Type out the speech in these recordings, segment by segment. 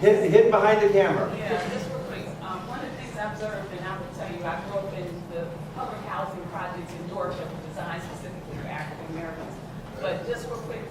Hit behind the camera. Yeah, just real quick. One of the things I observed, and I will tell you, I grew up in the public housing projects in Georgia designed specifically for African Americans. But just real quick,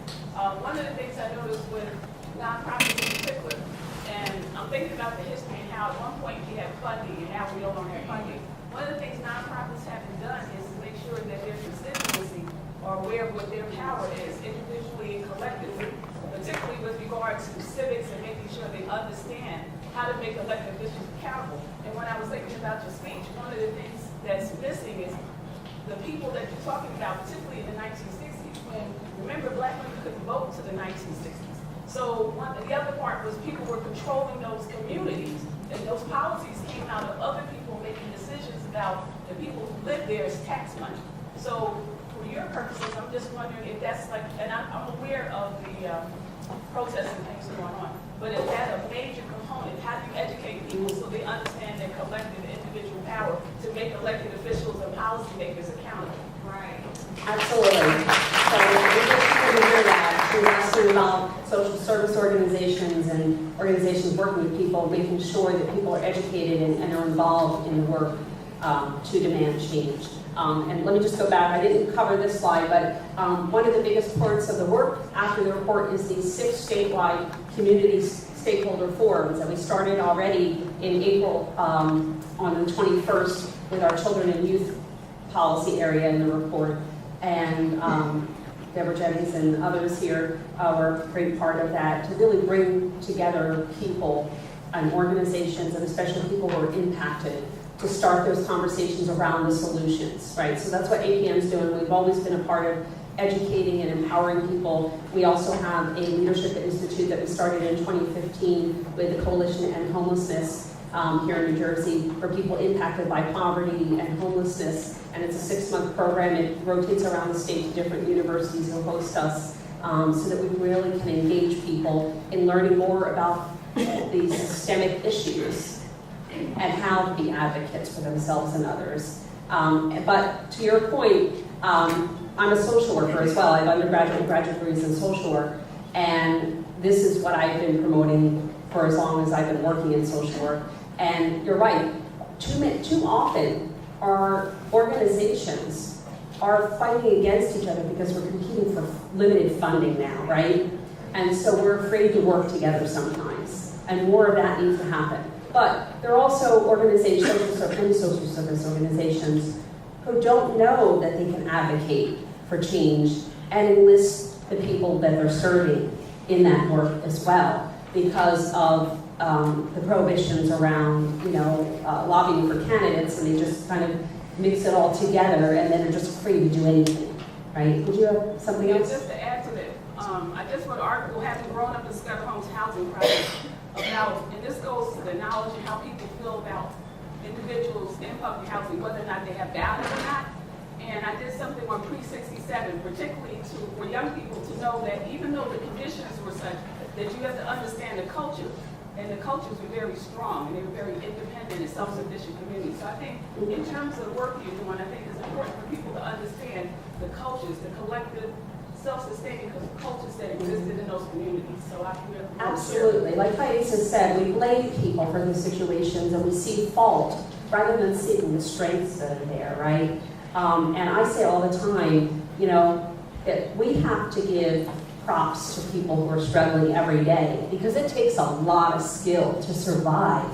one of the things I noticed with nonprofits in particular, and I'm thinking about the history and how at one point we had funding and now we no longer have funding. One of the things nonprofits haven't done is to make sure that their constituency are aware of what their power is, individually and collectively, particularly with regard to civics and making sure they understand how to make elected officials accountable. And when I was thinking about your speech, one of the things that's missing is the people that you're talking about, particularly in the 1960s, when, remember, black women couldn't vote to the 1960s. So the other part was people were controlling those communities, and those policies came out of other people making decisions about the people who live there as tax money. So for your purposes, I'm just wondering if that's like, and I'm aware of the protests and things going on, but is that a major component? How do you educate people so they understand their collective individual power to make elected officials and policymakers accountable? Right. Absolutely. So we're just going to hear that. We're asking about social service organizations and organizations working with people, making sure that people are educated and are involved in the work to demand change. And let me just go back. I didn't cover this slide, but one of the biggest parts of the work after the report is these 6 statewide community stakeholder forums that we started already in April on the 21st with our children and youth policy area in the report. And Deborah Jennings and others here were a great part of that to really bring together people and organizations and especially people who are impacted to start those conversations around the solutions, right? So that's what APM's doing. We've always been a part of educating and empowering people. We also have a leadership institute that we started in 2015 with the Coalition to End Homelessness here in New Jersey for people impacted by poverty and homelessness. And it's a 6-month program. It rotates around the state to different universities who host us so that we really can engage people in learning more about these systemic issues and how to be advocates for themselves and others. But to your point, I'm a social worker as well. I have undergraduate and graduate degrees in social work, and this is what I've been promoting for as long as I've been working in social work. And you're right, too often our organizations are fighting against each other because we're competing for limited funding now, right? And so we're afraid to work together sometimes, and more of that needs to happen. But there are also organizations, social service organizations, who don't know that they can advocate for change and enlist the people that they're serving in that work as well because of the prohibitions around, lobbying for candidates, and they just kind of mix it all together and then they're just afraid to do anything, right? Would you have something else? Just to add to that, I just wrote an article having grown up in Scudder Homes housing project about, and this goes to the knowledge and how people feel about individuals in public housing, whether or not they have value or not. And I did something on pre-67, particularly for young people to know that even though the conditions were such that you have to understand the culture, and the cultures were very strong, and they were very independent and self-sufficient communities. So I think in terms of the work you're doing, I think it's important for people to understand the cultures, the collective self-sustaining cultures that existed in those communities. So I can really absolutely. Like Thais has said, we blame people for those situations and we see fault rather than seeing the strengths that are there, right? And I say all the time, that we have to give props to people who are struggling every day because it takes a lot of skill to survive,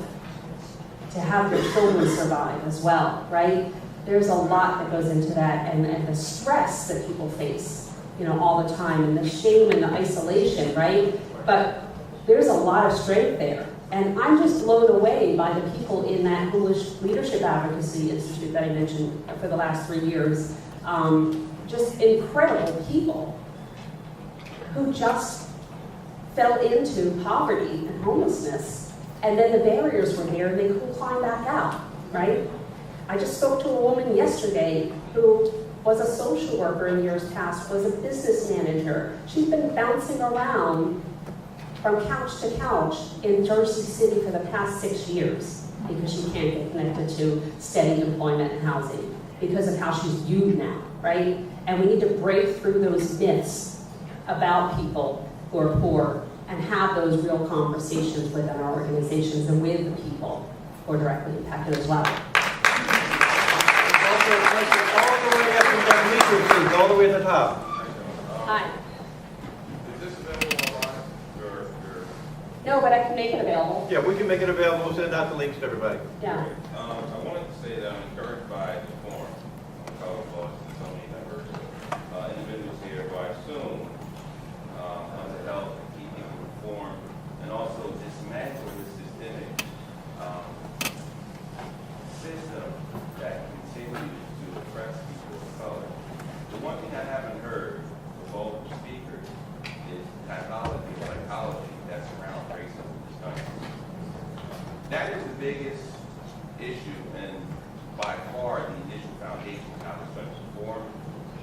to have your children survive as well, right? There's a lot that goes into that and the stress that people face, all the time, and the shame and the isolation, right? But there's a lot of strength there. And I'm just blown away by the people in that Homeless Leadership Advocacy Institute that I mentioned for the last 3 years. Just incredible people who just fell into poverty and homelessness. And then the barriers were there and they couldn't climb back out, right? I just spoke to a woman yesterday who was a social worker in years past, was a business manager. She's been bouncing around from couch to couch in Jersey City for the past 6 years because she can't get connected to steady employment and housing because of how she's viewed now, right? And we need to break through those myths about people who are poor and have those real conversations within our organizations and with the people who are directly impacted as well. Also, all the way up from that meeting, please, all the way at the top. Hi. Is this available online? No, but I can make it available. Yeah, we can make it available, we'll send out the links to everybody. Yeah. I wanted to say that I'm encouraged by the forum on college laws and so many diverse individuals here who I assume want to help keep people informed and also dismantle the systemic system that continues to oppress people of color. The one thing I haven't heard from both speakers is pathology, psychology that surrounds racism in this country. That is the biggest issue and by far the initial foundation of how this country was formed.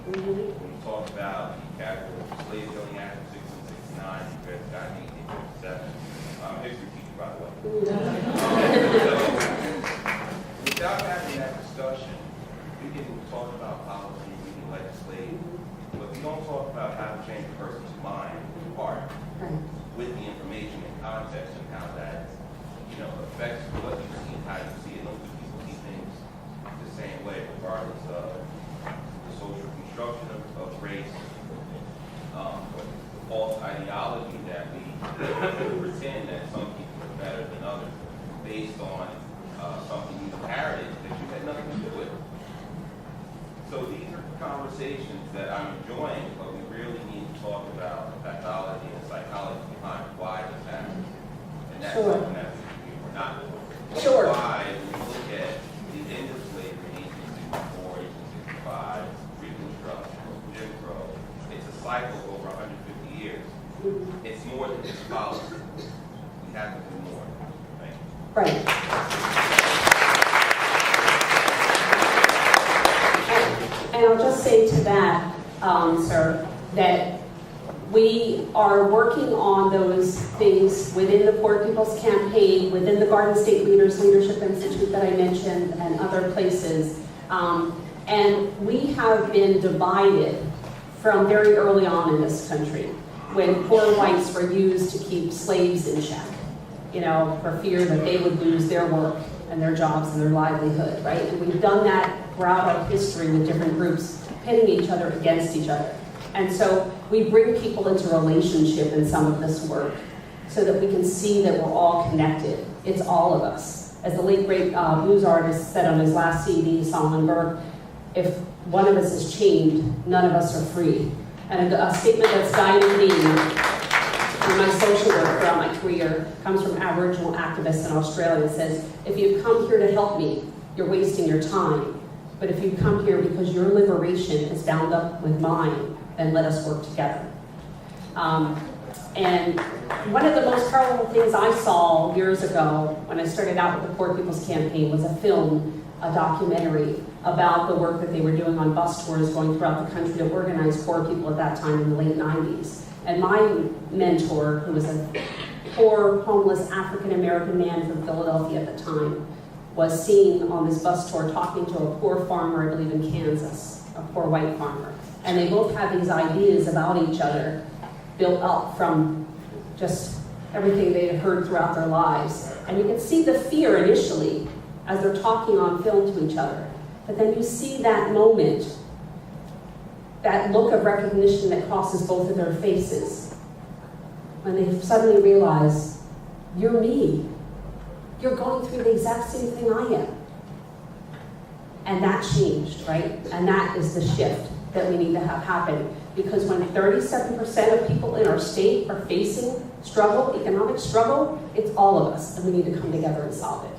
When you talk about the Casual Slave Dealing Act of 1669, you read that in 1857. I'm a history teacher, by the way. So, without having that discussion, we can talk about policy, we can legislate, but we don't talk about how to change a person's mind and heart with the information and context and how that, affects what you see and how you see it. Most people see things the same way, regardless of the social construction of race, or the false ideology that we pretend that some people are better than others based on something you inherited that you had nothing to do with. So these are conversations that I'm enjoying, but we really need to talk about the pathology and psychology behind why this happens. And that's something that we're not doing. Sure. Why, when you look at the end of slavery in 1864, 1865, Reconstruction, Jim Crow, it's a cycle over 150 years. It's more than just policy. We have to do more. Thank you. Right. And I'll just say to that, sir, that we are working on those things within the Poor People's Campaign, within the Garden State Leaders Leadership Institute that I mentioned, and other places. And we have been divided from very early on in this country, when poor whites were used to keep slaves in check, for fear that they would lose their work and their jobs and their livelihood, right? And we've done that throughout our history with different groups pitting each other against each other. And so we bring people into relationship in some of this work so that we can see that we're all connected. It's all of us. As the late great blues artist said on his last CD, Solomon Burke, if one of us is chained, none of us are free. And a statement that's guided me in my social work throughout my career comes from Aboriginal activists in Australia. It says, if you've come here to help me, you're wasting your time. But if you come here because your liberation is bound up with mine, then let us work together. And one of the most powerful things I saw years ago when I started out with the Poor People's Campaign was a film, a documentary about the work that they were doing on bus tours going throughout the country to organize poor people at that time in the late 90s. And my mentor, who was a poor, homeless African-American man from Philadelphia at the time, was seen on this bus tour talking to a poor farmer, I believe in Kansas, a poor white farmer. And they both had these ideas about each other built up from just everything they had heard throughout their lives. And you can see the fear initially as they're talking on film to each other. But then you see that moment, that look of recognition that crosses both of their faces when they suddenly realize, you're me. You're going through the exact same thing I am. And that changed, right? And that is the shift that we need to have happen. Because when 37% of people in our state are facing struggle, economic struggle, it's all of us, and we need to come together and solve it.